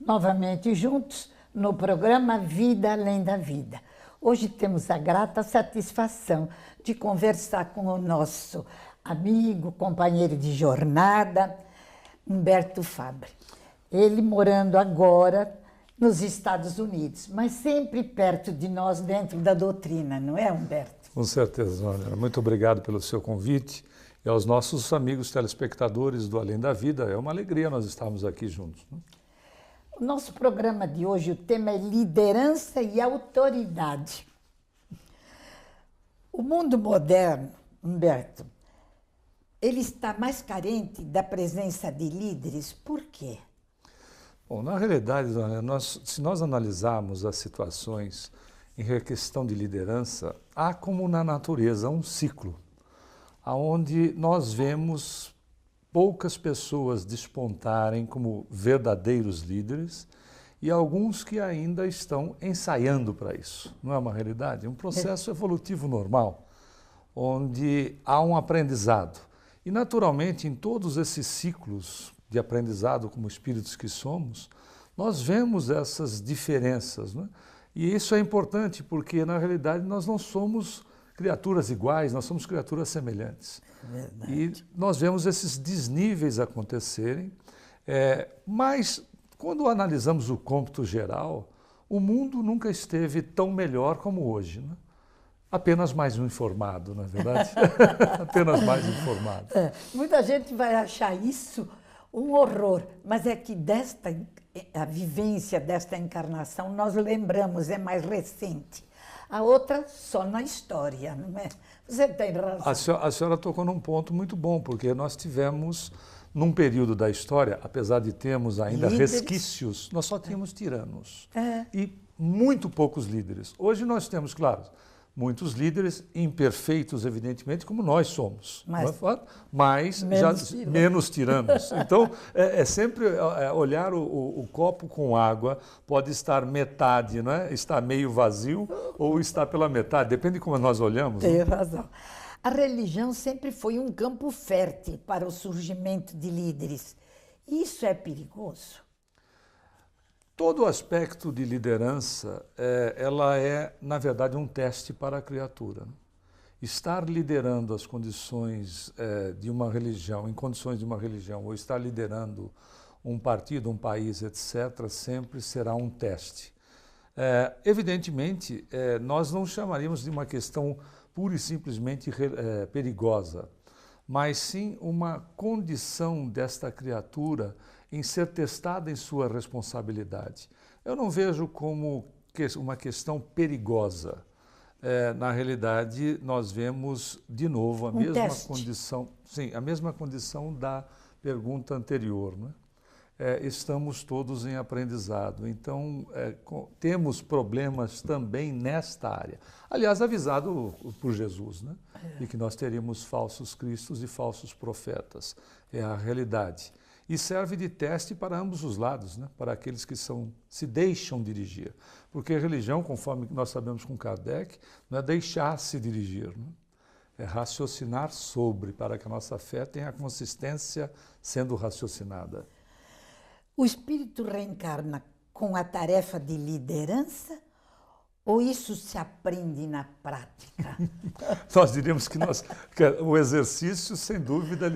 novamente juntos no programa Vida Além da Vida. Hoje temos a grata satisfação de conversar com o nosso amigo, companheiro de jornada, Humberto Fabre. Ele morando agora nos Estados Unidos, mas sempre perto de nós dentro da doutrina, não é, Humberto? Com certeza, Ana. Muito obrigado pelo seu convite e aos nossos amigos telespectadores do Além da Vida. É uma alegria nós estarmos aqui juntos. O nosso programa de hoje, o tema é liderança e autoridade. O mundo moderno, Humberto, ele está mais carente da presença de líderes. Por quê? Bom, na realidade, se nós analisarmos as situações em questão de liderança, há como na natureza um ciclo, onde nós vemos poucas pessoas despontarem como verdadeiros líderes e alguns que ainda estão ensaiando para isso. Não é uma realidade? É um processo evolutivo normal, onde há um aprendizado. E, naturalmente, em todos esses ciclos de aprendizado como espíritos que somos, nós vemos essas diferenças, né? E isso é importante porque, na realidade, nós não somos criaturas iguais, nós somos criaturas semelhantes. Verdade. E nós vemos esses desníveis acontecerem, mas quando analisamos o cômputo geral, o mundo nunca esteve tão melhor como hoje, né? Apenas mais informado, na verdade. Apenas mais informado. Muita gente vai achar isso um horror, mas é que a vivência desta encarnação nós lembramos, é mais recente. A outra só na história, não é? Você tem razão. A senhora tocou num ponto muito bom, porque nós tivemos, num período da história, apesar de termos ainda resquícios, nós só tínhamos tiranos e muito poucos líderes. Hoje nós temos, claro, muitos líderes imperfeitos, evidentemente, como nós somos, mas menos tiranos. Então, é sempre olhar o copo com água, pode estar metade, né? Está meio vazio ou está pela metade, depende de como nós olhamos. Tem razão. A religião sempre foi um campo fértil para o surgimento de líderes. Isso é perigoso? Todo aspecto de liderança, ela é, na verdade, um teste para a criatura. Estar liderando as condições de uma religião, em condições de uma religião, ou estar liderando um partido, um país, etc., sempre será um teste. Evidentemente, nós não chamaríamos de uma questão pura e simplesmente perigosa, mas sim uma condição desta criatura em ser testada em sua responsabilidade. Eu não vejo como uma questão perigosa. Na realidade, nós vemos de novo a mesma condição, sim, a mesma condição da pergunta anterior, né? Estamos todos em aprendizado, então temos problemas também nesta área. Aliás, avisado por Jesus, né? De que nós teríamos falsos cristos e falsos profetas. É a realidade. E serve de teste para ambos os lados, né? Para aqueles que se deixam dirigir. Porque a religião, conforme nós sabemos com Kardec, não é deixar-se dirigir, né? É raciocinar sobre, para que a nossa fé tenha consistência sendo raciocinada. O espírito reencarna com a tarefa de liderança ou isso se aprende na prática? Nós diríamos que o exercício, sem dúvida,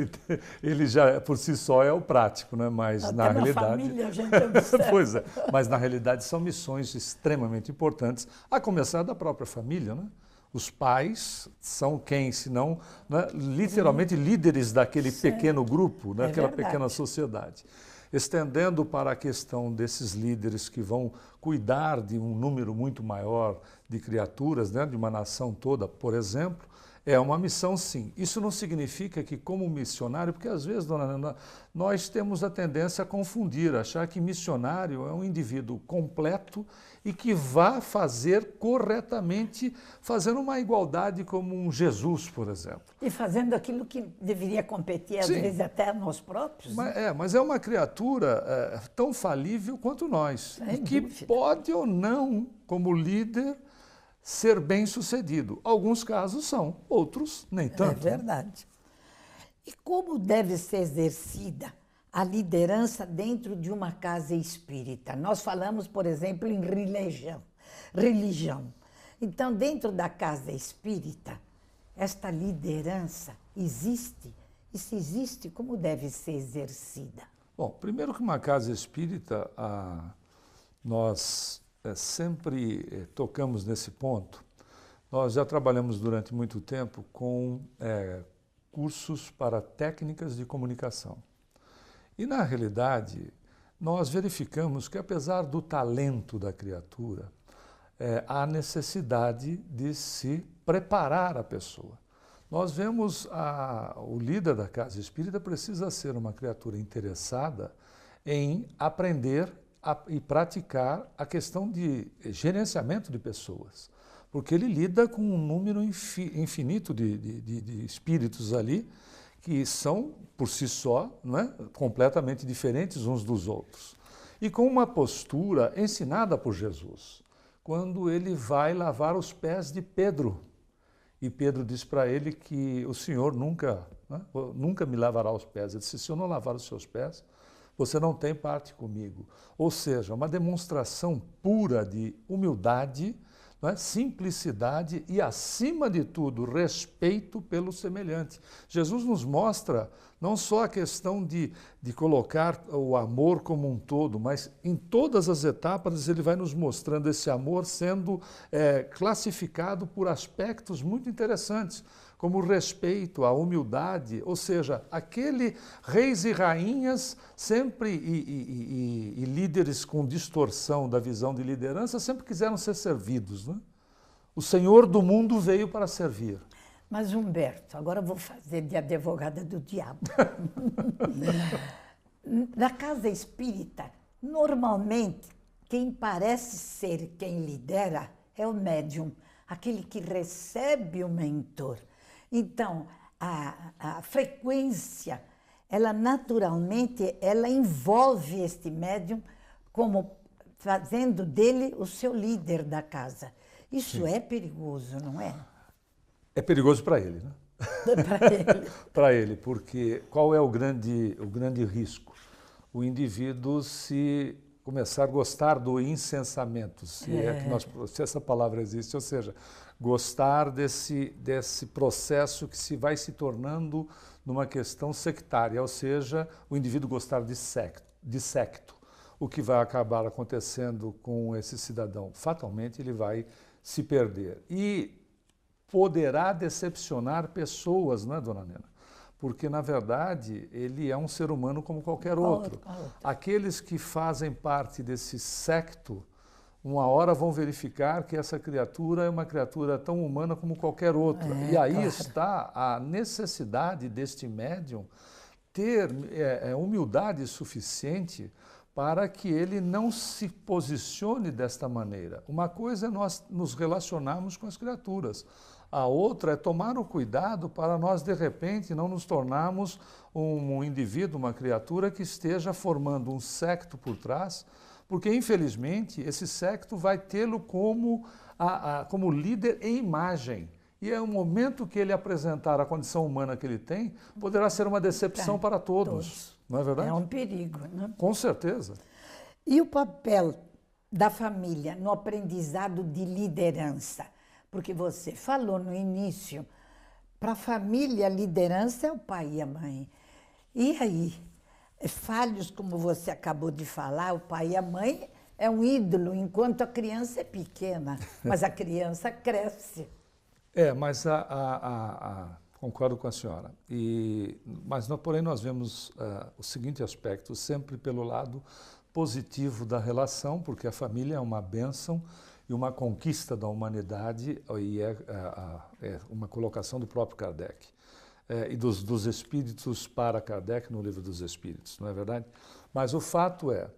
ele já por si só é o prático, né? Mas até na realidade, família a gente observa. Pois é, mas na realidade são missões extremamente importantes, a começar da própria família, né? Os pais são quem, se não, né, literalmente líderes daquele pequeno grupo, daquela pequena sociedade. Estendendo para a questão desses líderes que vão cuidar de um número muito maior de criaturas, né, de uma nação toda, por exemplo, é uma missão, sim. Isso não significa que, como missionário, porque às vezes, dona Ana, nós temos a tendência a confundir, achar que missionário é um indivíduo completo e que vá fazer corretamente, fazendo uma igualdade como um Jesus, por exemplo. E fazendo aquilo que deveria competir, às vezes, até a nós próprios. Mas é uma criatura tão falível quanto nós, e que pode ou não, como líder, ser bem-sucedido. Alguns casos são, outros nem tanto. É verdade. E como deve ser exercida a liderança dentro de uma casa espírita? Nós falamos, por exemplo, em religião. Então, dentro da casa espírita, esta liderança existe? E se existe, como deve ser exercida? Bom, primeiro que uma casa espírita, nós sempre tocamos nesse ponto. Nós já trabalhamos durante muito tempo com cursos para técnicas de comunicação. E, na realidade, nós verificamos que, apesar do talento da criatura, há necessidade de se preparar a pessoa. Nós vemos o líder da casa espírita precisa ser uma criatura interessada em aprender e praticar a questão de gerenciamento de pessoas, porque ele lida com um número infinito de espíritos ali que são, por si só, não é, completamente diferentes uns dos outros. E com uma postura ensinada por Jesus, quando ele vai lavar os pés de Pedro. E Pedro diz para ele que o Senhor nunca me lavará os pés. Ele disse, se eu não lavar os seus pés, você não tem parte comigo. Ou seja, uma demonstração pura de humildade, não é? Simplicidade e, acima de tudo, respeito pelo semelhante. Jesus nos mostra não só a questão de colocar o amor como um todo, mas em todas as etapas ele vai nos mostrando esse amor sendo classificado por aspectos muito interessantes, como o respeito, a humildade, ou seja, aquele reis e rainhas sempre e líderes com distorção da visão de liderança sempre quiseram ser servidos, né? O Senhor do mundo veio para servir. Mas, Humberto, agora eu vou fazer de advogada do diabo. Na casa espírita, normalmente, quem parece ser quem lidera é o médium, aquele que recebe o mentor. Então, a frequência, ela naturalmente, ela envolve este médium como fazendo dele o seu líder da casa. Isso é perigoso, não é? É perigoso para ele, né? Para ele. Para ele, porque qual é o grande risco? O indivíduo se começar a gostar do incensamento, se essa palavra existe, ou seja, gostar desse processo que se vai se tornando numa questão sectária, ou seja, o indivíduo gostar de secto. O que vai acabar acontecendo com esse cidadão? Fatalmente ele vai se perder. E poderá decepcionar pessoas, não é, dona Nena? Porque, na verdade, ele é um ser humano como qualquer outro. Aqueles que fazem parte desse secto, uma hora vão verificar que essa criatura é uma criatura tão humana como qualquer outra. E aí está a necessidade deste médium ter humildade suficiente para que ele não se posicione desta maneira. Uma coisa é nós nos relacionarmos com as criaturas. A outra é tomar o cuidado para nós, de repente, não nos tornarmos um indivíduo, uma criatura que esteja formando um secto por trás, porque, infelizmente, esse secto vai tê-lo como líder em imagem. E é o momento que ele apresentar a condição humana que ele tem, poderá ser uma decepção para todos. Não é verdade? É um perigo, né? Com certeza. E o papel da família no aprendizado de liderança? Porque você falou no início, para a família, a liderança é o pai e a mãe. E aí, falhos como você acabou de falar, o pai e a mãe é um ídolo, enquanto a criança é pequena, mas a criança cresce. Mas concordo com a senhora. Porém, nós vemos o seguinte aspecto, sempre pelo lado positivo da relação, porque a família é uma bênção e uma conquista da humanidade, e é uma colocação do próprio Kardec, e dos espíritos para Kardec no Livro dos Espíritos, não é verdade? Mas o fato é,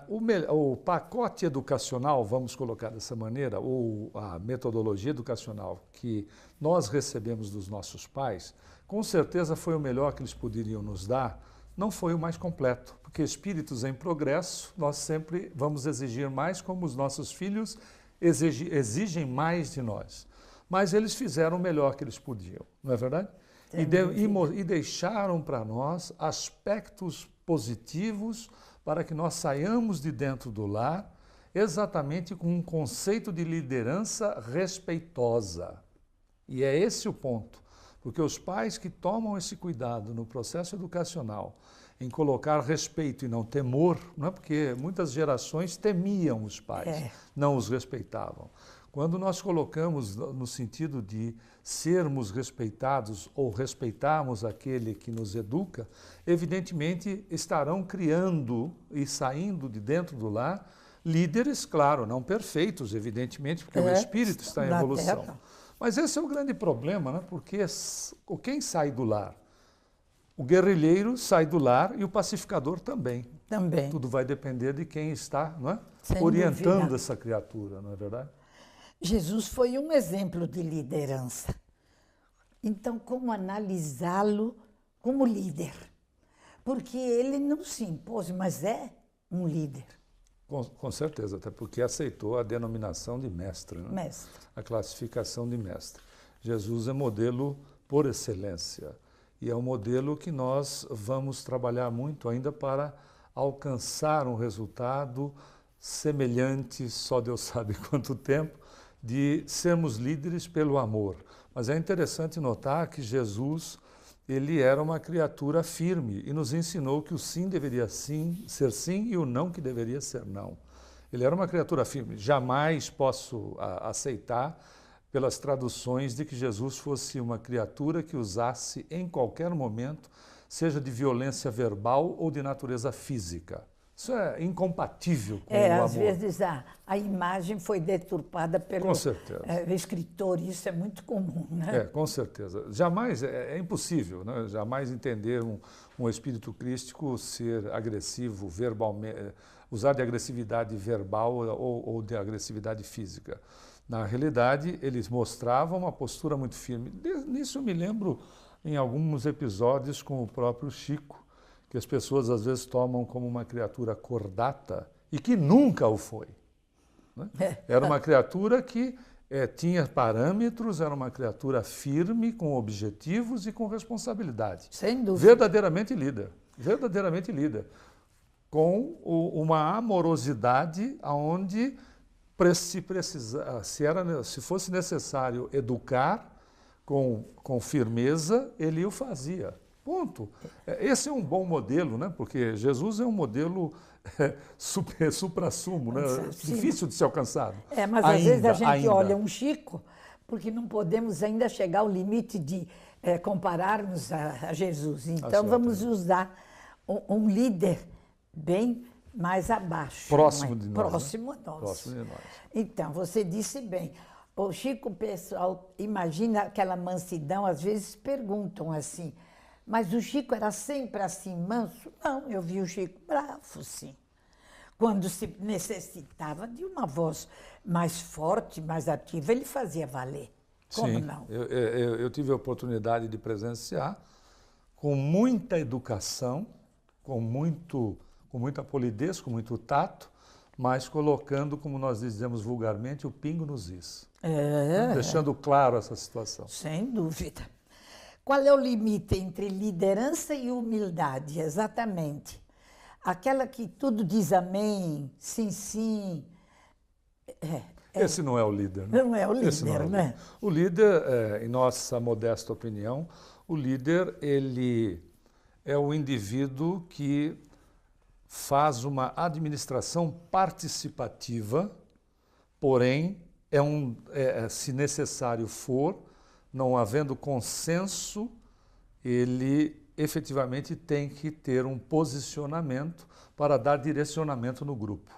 o pacote educacional, vamos colocar dessa maneira, ou a metodologia educacional que nós recebemos dos nossos pais, com certeza foi o melhor que eles poderiam nos dar, não foi o mais completo, porque espíritos em progresso, nós sempre vamos exigir mais, como os nossos filhos exigem mais de nós. Mas eles fizeram o melhor que eles podiam, não é verdade? e deixaram para nós aspectos positivos para que nós saiamos de dentro do lar exatamente com um conceito de liderança respeitosa. E é esse o ponto, porque os pais que tomam esse cuidado no processo educacional em colocar respeito e não temor, não é porque muitas gerações temiam os pais, não os respeitavam. Quando nós colocamos no sentido de sermos respeitados ou respeitarmos aquele que nos educa, evidentemente estarão criando e saindo de dentro do lar líderes, claro, não perfeitos, evidentemente, porque o espírito está em evolução. Mas esse é o grande problema, né? Porque quem sai do lar? O guerrilheiro sai do lar e o pacificador também. Também. Tudo vai depender de quem está, não é? Sem orientando dúvida. essa criatura, não é verdade? Jesus foi um exemplo de liderança. Então, como analisá-lo como líder? Porque ele não se impôs, mas é um líder. Com certeza, até porque aceitou a denominação de mestre, né? Mestre. A classificação de mestre. Jesus é modelo por excelência e é um modelo que nós vamos trabalhar muito ainda para alcançar um resultado semelhante, só Deus sabe quanto tempo, de sermos líderes pelo amor. Mas é interessante notar que Jesus, ele era uma criatura firme e nos ensinou que o sim deveria sim ser sim e o não que deveria ser não. Ele era uma criatura firme. Jamais posso aceitar pelas traduções de que Jesus fosse uma criatura que usasse em qualquer momento, seja de violência verbal ou de natureza física. Isso é incompatível com o amor. Às vezes a imagem foi deturpada pelo escritor, e isso é muito comum, né? Com certeza. Jamais, é impossível, né? Jamais entender um espírito crístico ser agressivo verbalmente, usar de agressividade verbal ou de agressividade física. Na realidade, eles mostravam uma postura muito firme. Nisso eu me lembro em alguns episódios com o próprio Chico, que as pessoas às vezes tomam como uma criatura cordata e que nunca o foi. Né? Era uma criatura que tinha parâmetros, era uma criatura firme, com objetivos e com responsabilidade. Sem dúvida. Verdadeiramente líder, com uma amorosidade onde, se fosse necessário educar com firmeza, ele o fazia. Ponto. Esse é um bom modelo, né? Porque Jesus é um modelo supra-sumo, né? Difícil de ser alcançado. Mas às vezes a gente olha um Chico, porque não podemos ainda chegar ao limite de compararmos a Jesus. Então vamos usar um líder bem mais abaixo. Próximo de nós. Próximo a nós. Próximo de nós. Então, você disse bem. O Chico, o pessoal imagina aquela mansidão, às vezes perguntam assim, mas o Chico era sempre assim, manso? Não, eu vi o Chico bravo, sim. Quando se necessitava de uma voz mais forte, mais ativa, ele fazia valer. Como sim, não? Eu tive a oportunidade de presenciar com muita educação, com muita polidez, com muito tato, mas colocando, como nós dizemos vulgarmente, o pingo nos is. Deixando claro essa situação. Sem dúvida. Qual é o limite entre liderança e humildade? Exatamente. Aquela que tudo diz amém, sim, sim. Esse não é o líder. Né? Não é o líder, né? O líder, em nossa modesta opinião, o líder, ele é o indivíduo que faz uma administração participativa, porém, se necessário for, não havendo consenso, ele efetivamente tem que ter um posicionamento para dar direcionamento no grupo.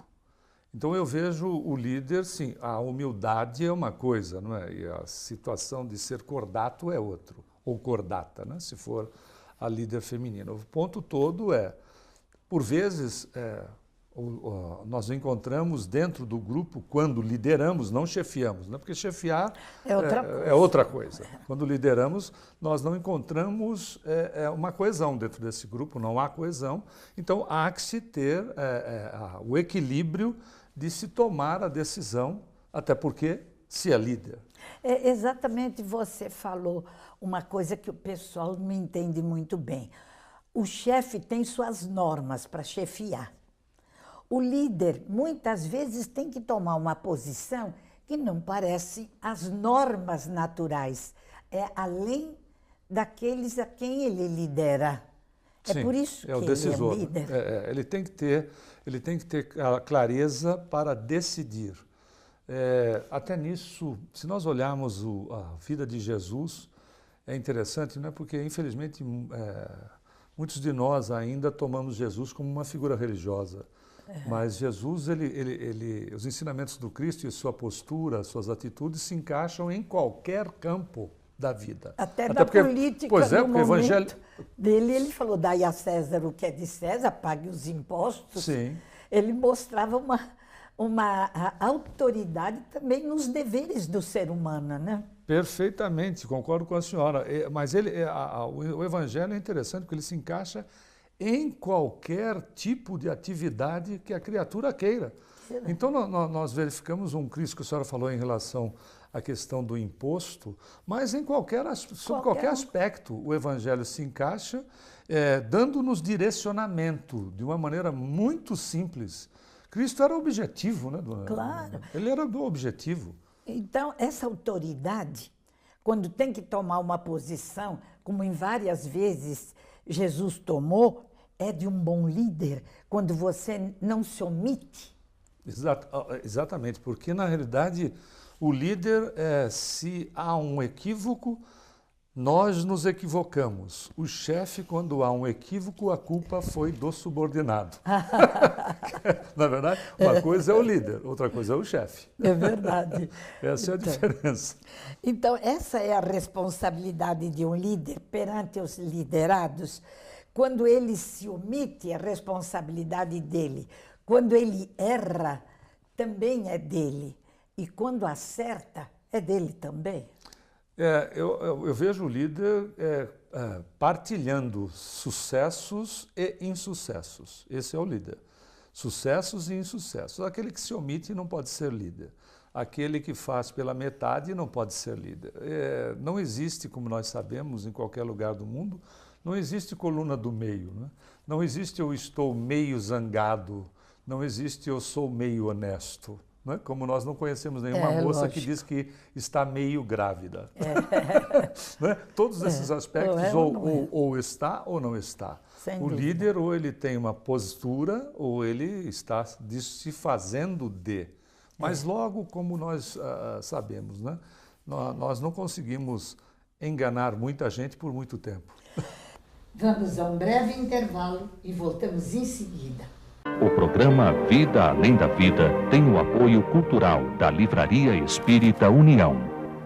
Então eu vejo o líder, sim, a humildade é uma coisa, não é? E a situação de ser cordato é outro, ou cordata, né? Se for a líder feminina. O ponto todo por vezes, nós encontramos dentro do grupo, quando lideramos, não chefiamos, né? Porque chefiar é outra coisa. Quando lideramos, nós não encontramos uma coesão dentro desse grupo, não há coesão. Então, há que se ter o equilíbrio de se tomar a decisão, até porque se é líder. É, exatamente, você falou uma coisa que o pessoal não entende muito bem. O chefe tem suas normas para chefiar. O líder, muitas vezes, tem que tomar uma posição que não parece as normas naturais. É além daqueles a quem ele lidera. Sim, é por isso que o decisor. ele é líder. Ele tem que ter a clareza para decidir. Até nisso, se nós olharmos a vida de Jesus, é interessante, não é? Porque, infelizmente, muitos de nós ainda tomamos Jesus como uma figura religiosa. Mas Jesus, os ensinamentos do Cristo e sua postura, suas atitudes se encaixam em qualquer campo da vida. Até na política, pois no momento evangelho dele, ele falou, dai a César o que é de César, pague os impostos. Sim. Ele mostrava uma autoridade também nos deveres do ser humano, né? Perfeitamente, concordo com a senhora. Mas o evangelho é interessante porque ele se encaixa em qualquer tipo de atividade que a criatura queira. Então, nós verificamos um Cristo que a senhora falou em relação à questão do imposto, mas sobre qualquer aspecto o Evangelho se encaixa, dando-nos direcionamento de uma maneira muito simples. Cristo era objetivo, né, dona? Claro. Ele era do objetivo. Então, essa autoridade, quando tem que tomar uma posição, como em várias vezes Jesus tomou, é de um bom líder, quando você não se omite. Exatamente, porque na realidade o líder, se há um equívoco, nós nos equivocamos. O chefe, quando há um equívoco, a culpa foi do subordinado. Na verdade, uma coisa é o líder, outra coisa é o chefe. É verdade. Essa é a diferença. Então, essa é a responsabilidade de um líder perante os liderados. Quando ele se omite, é responsabilidade dele. Quando ele erra, também é dele. E quando acerta, é dele também. Eu vejo o líder partilhando sucessos e insucessos. Esse é o líder. Sucessos e insucessos. Aquele que se omite não pode ser líder. Aquele que faz pela metade não pode ser líder. Não existe, como nós sabemos, em qualquer lugar do mundo, não existe coluna do meio. Né? Não existe eu estou meio zangado, não existe eu sou meio honesto. Né? Como nós não conhecemos nenhuma moça que diz que está meio grávida. Né? Todos esses aspectos ou está ou não está. O líder ou ele tem uma postura ou ele está se fazendo de. Mas logo, como nós sabemos, né? Nós não conseguimos enganar muita gente por muito tempo. Vamos a um breve intervalo e voltamos em seguida. O programa Vida Além da Vida tem o apoio cultural da Livraria Espírita União.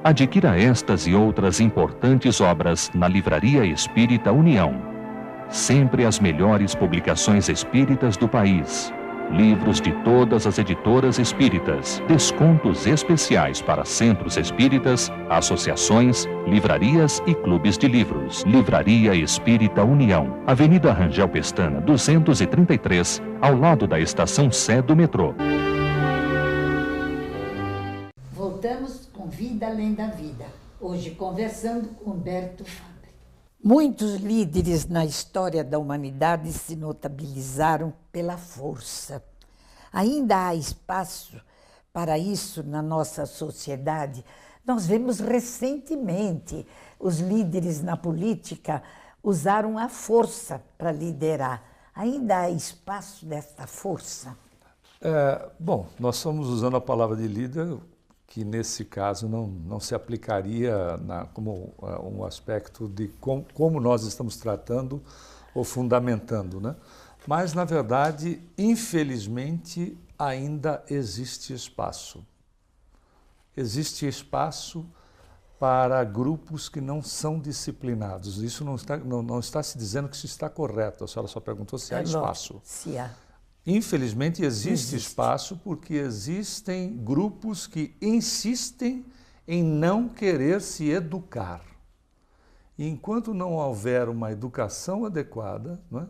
Adquira estas e outras importantes obras na Livraria Espírita União. Sempre as melhores publicações espíritas do país. Livros de todas as editoras espíritas, descontos especiais para centros espíritas, associações, livrarias e clubes de livros. Livraria Espírita União, Avenida Rangel Pestana, 233, ao lado da estação Sé do metrô. Voltamos com Vida Além da Vida, hoje conversando com Humberto Fabre. Muitos líderes na história da humanidade se notabilizaram pela força. Ainda há espaço para isso na nossa sociedade. Nós vemos recentemente os líderes na política usaram a força para liderar. Ainda há espaço desta força? Bom, nós estamos usando a palavra de líder, que nesse caso não se aplicaria como um aspecto de como nós estamos tratando ou fundamentando, né? Mas, na verdade, infelizmente, ainda existe espaço. Existe espaço para grupos que não são disciplinados. Isso não está se dizendo que isso está correto. A senhora só perguntou se há espaço. Se há. Infelizmente, existe espaço porque existem grupos que insistem em não querer se educar. E enquanto não houver uma educação adequada, não é?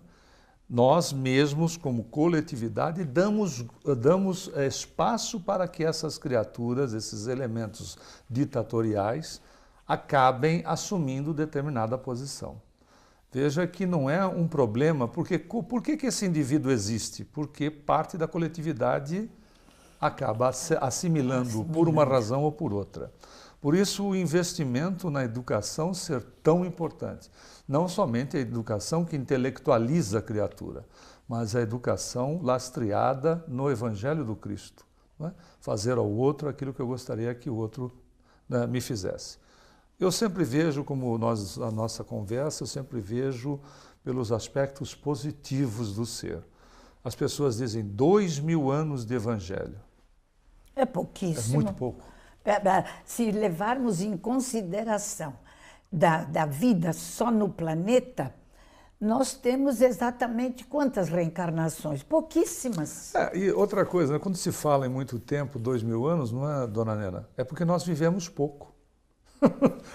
Nós mesmos, como coletividade, damos espaço para que essas criaturas, esses elementos ditatoriais, acabem assumindo determinada posição. Veja que não é um problema, porque por que esse indivíduo existe? Porque parte da coletividade acaba assimilando por uma razão ou por outra. Por isso o investimento na educação ser tão importante. Não somente a educação que intelectualiza a criatura, mas a educação lastreada no Evangelho do Cristo. Não é? Fazer ao outro aquilo que eu gostaria que o outro, né, me fizesse. Eu sempre vejo, como a nossa conversa, eu sempre vejo pelos aspectos positivos do ser. As pessoas dizem 2000 anos de Evangelho. É pouquíssimo. É muito pouco. Se levarmos em consideração da vida só no planeta, nós temos exatamente quantas reencarnações? Pouquíssimas. E outra coisa, né, quando se fala em muito tempo, 2000 anos, não é, dona Nena? É porque nós vivemos pouco.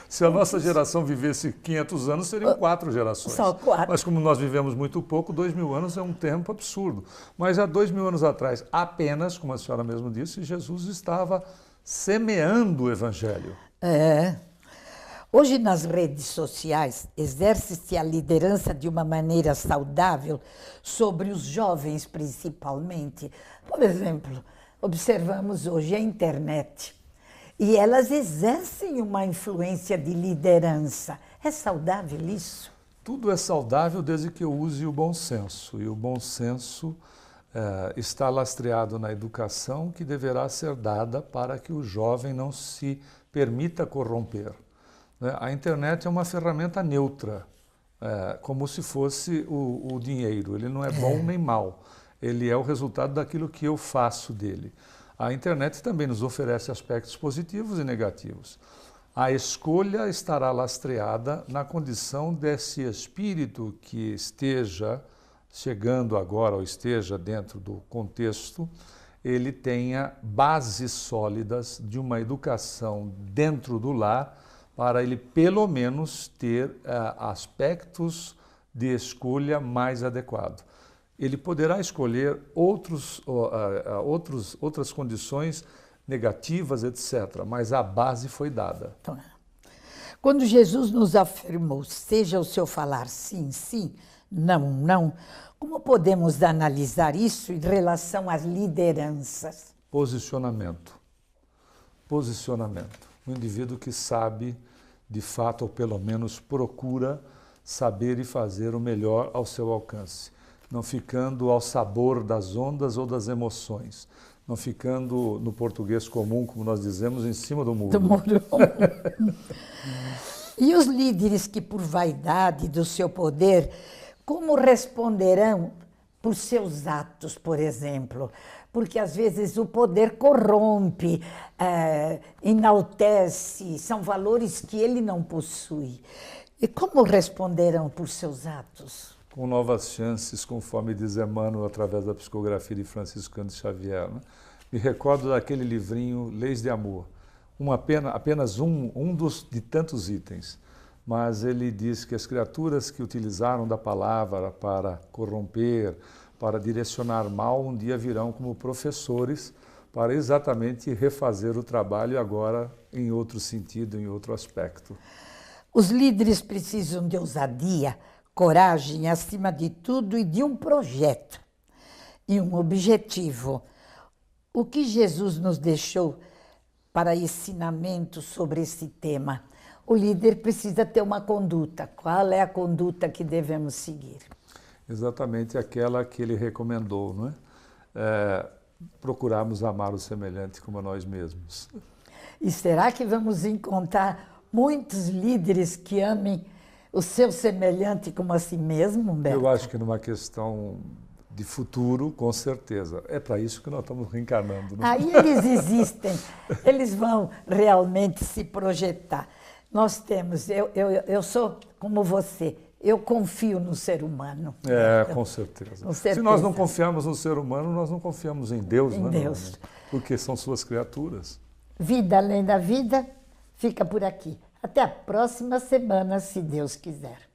Se a nossa geração vivesse 500 anos, seriam 4 gerações. Só 4. Mas como nós vivemos muito pouco, 2000 anos é um tempo absurdo. Mas há 2000 anos atrás, apenas, como a senhora mesmo disse, Jesus estava semeando o Evangelho. Hoje, nas redes sociais, exerce-se a liderança de uma maneira saudável sobre os jovens, principalmente. Por exemplo, observamos hoje a internet. E elas exercem uma influência de liderança. É saudável isso? Tudo é saudável desde que eu use o bom senso. E o bom senso está lastreado na educação que deverá ser dada para que o jovem não se permita corromper. A internet é uma ferramenta neutra, como se fosse o dinheiro. Ele não é bom nem mal. Ele é o resultado daquilo que eu faço dele. A internet também nos oferece aspectos positivos e negativos. A escolha estará lastreada na condição desse espírito que esteja chegando agora ou esteja dentro do contexto, ele tenha bases sólidas de uma educação dentro do lar para ele pelo menos ter aspectos de escolha mais adequados. Ele poderá escolher outras condições negativas, etc., mas a base foi dada. Quando Jesus nos afirmou, seja o seu falar sim, sim, não, não, como podemos analisar isso em relação às lideranças? Posicionamento. Posicionamento. Um indivíduo que sabe, de fato, ou pelo menos procura saber e fazer o melhor ao seu alcance. Não ficando ao sabor das ondas ou das emoções, não ficando, no português comum, como nós dizemos, em cima do muro. E os líderes que, por vaidade do seu poder, como responderão por seus atos, por exemplo? Porque, às vezes, o poder corrompe, enaltece, são valores que ele não possui. E como responderão por seus atos? Com novas chances, conforme diz Emmanuel, através da psicografia de Francisco Cândido Xavier. Né? Me recordo daquele livrinho, Leis de Amor. Apenas um de tantos itens. Mas ele diz que as criaturas que utilizaram da palavra para corromper, para direcionar mal, um dia virão como professores para exatamente refazer o trabalho agora em outro sentido, em outro aspecto. Os líderes precisam de ousadia, coragem acima de tudo e de um projeto e um objetivo. O que Jesus nos deixou para ensinamento sobre esse tema? O líder precisa ter uma conduta. Qual é a conduta que devemos seguir? Exatamente aquela que ele recomendou, não é? Procurarmos amar o semelhante como a nós mesmos. E será que vamos encontrar muitos líderes que amem o seu semelhante como a si mesmo, Humberto? Eu acho que numa questão de futuro, com certeza. É para isso que nós estamos reencarnando. Né? Aí eles existem, eles vão realmente se projetar. Nós temos, eu sou como você, eu confio no ser humano. Com certeza. Se nós não confiarmos no ser humano, nós não confiamos em Deus, em Deus. Porque são suas criaturas. Vida além da vida fica por aqui. Até a próxima semana, se Deus quiser.